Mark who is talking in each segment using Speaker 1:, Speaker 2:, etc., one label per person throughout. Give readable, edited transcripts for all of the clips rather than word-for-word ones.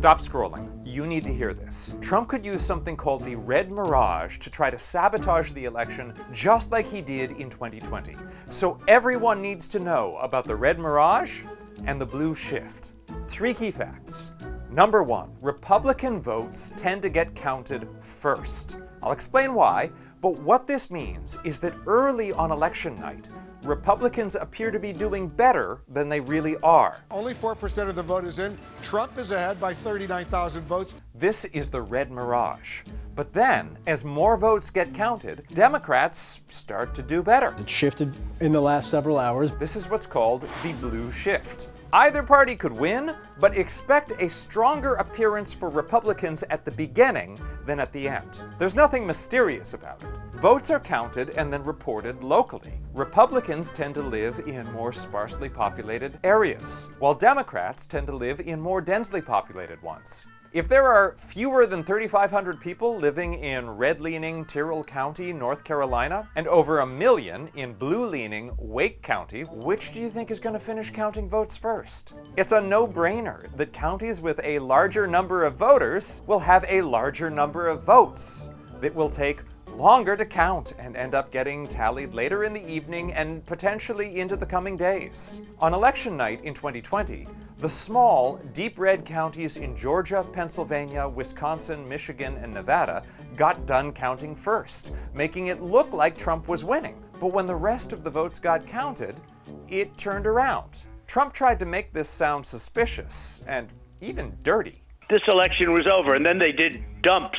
Speaker 1: Stop scrolling. You need to hear this. Trump could use something called the Red Mirage to try to sabotage the election just like he did in 2020. So everyone needs to know about the Red Mirage and the Blue Shift. 3 key facts. Number 1, Republican votes tend to get counted first. I'll explain why, but what this means is that early on election night, Republicans appear to be doing better than they really are.
Speaker 2: Only 4% of the vote is in. Trump is ahead by 39,000 votes.
Speaker 1: This is the Red Mirage. But then, as more votes get counted, Democrats start to do better.
Speaker 3: It shifted in the last several hours.
Speaker 1: This is what's called the Blue Shift. Either party could win, but expect a stronger appearance for Republicans at the beginning than at the end. There's nothing mysterious about it. Votes are counted and then reported locally. Republicans tend to live in more sparsely populated areas, while Democrats tend to live in more densely populated ones. If there are fewer than 3,500 people living in red-leaning Tyrrell County, North Carolina, and over 1 million in blue-leaning Wake County, which do you think is going to finish counting votes first? It's a no-brainer that counties with a larger number of voters will have a larger number of votes that will take longer to count and end up getting tallied later in the evening and potentially into the coming days. On election night in 2020, the small, deep red counties in Georgia, Pennsylvania, Wisconsin, Michigan, and Nevada got done counting first, making it look like Trump was winning. But when the rest of the votes got counted, it turned around. Trump tried to make this sound suspicious and even dirty.
Speaker 4: This election was over, and then they did dumps.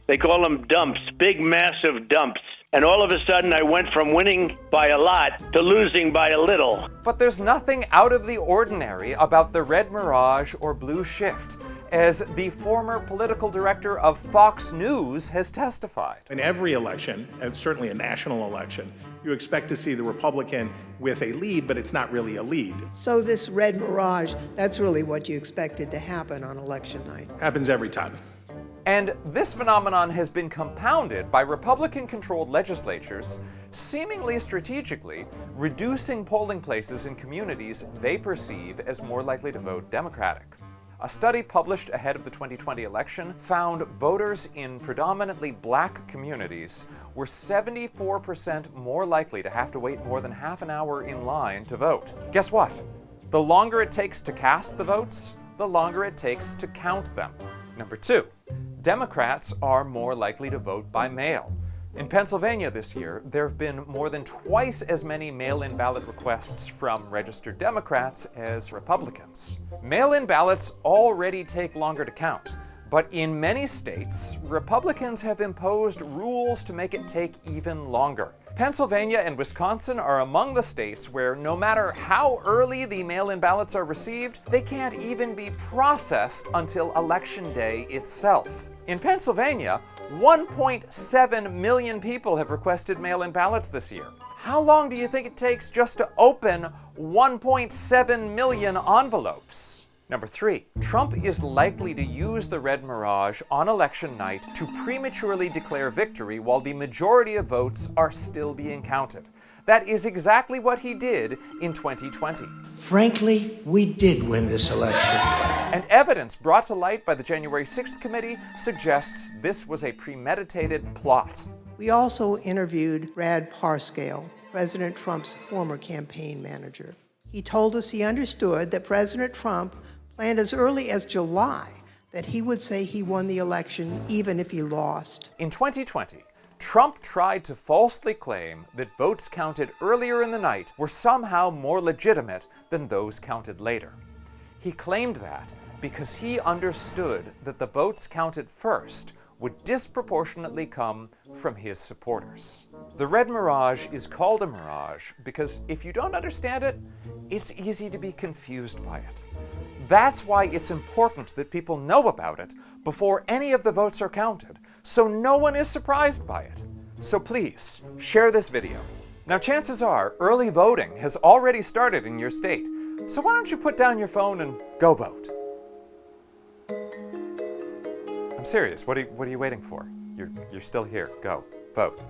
Speaker 4: They call them dumps, big, massive dumps. And all of a sudden, I went from winning by a lot to losing by a little.
Speaker 1: But there's nothing out of the ordinary about the Red Mirage or Blue Shift, as the former political director of Fox News has testified.
Speaker 5: In every election, and certainly a national election, you expect to see the Republican with a lead, but it's not really a lead.
Speaker 6: So this Red Mirage, that's really what you expected to happen on election night.
Speaker 5: Happens every time.
Speaker 1: And this phenomenon has been compounded by Republican-controlled legislatures seemingly strategically reducing polling places in communities they perceive as more likely to vote Democratic. A study published ahead of the 2020 election found voters in predominantly black communities were 74% more likely to have to wait more than half an hour in line to vote. Guess what? The longer it takes to cast the votes, the longer it takes to count them. Number 2. Democrats are more likely to vote by mail. In Pennsylvania this year, there have been more than twice as many mail-in ballot requests from registered Democrats as Republicans. Mail-in ballots already take longer to count, but in many states, Republicans have imposed rules to make it take even longer. Pennsylvania and Wisconsin are among the states where no matter how early the mail-in ballots are received, they can't even be processed until Election Day itself. In Pennsylvania, 1.7 million people have requested mail-in ballots this year. How long do you think it takes just to open 1.7 million envelopes? Number 3, Trump is likely to use the Red Mirage on election night to prematurely declare victory while the majority of votes are still being counted. That is exactly what he did in 2020.
Speaker 7: Frankly, we did win this election.
Speaker 1: And evidence brought to light by the January 6th committee suggests this was a premeditated plot.
Speaker 6: We also interviewed Brad Parscale, President Trump's former campaign manager. He told us he understood that President Trump planned as early as July that he would say he won the election even if he lost.
Speaker 1: In 2020, Trump tried to falsely claim that votes counted earlier in the night were somehow more legitimate than those counted later. He claimed that because he understood that the votes counted first would disproportionately come from his supporters. The Red Mirage is called a mirage because if you don't understand it, it's easy to be confused by it. That's why it's important that people know about it before any of the votes are counted, so no one is surprised by it. So please, share this video. Now chances are early voting has already started in your state, so why don't you put down your phone and go vote? I'm serious, what are you waiting for? You're still here, go, vote.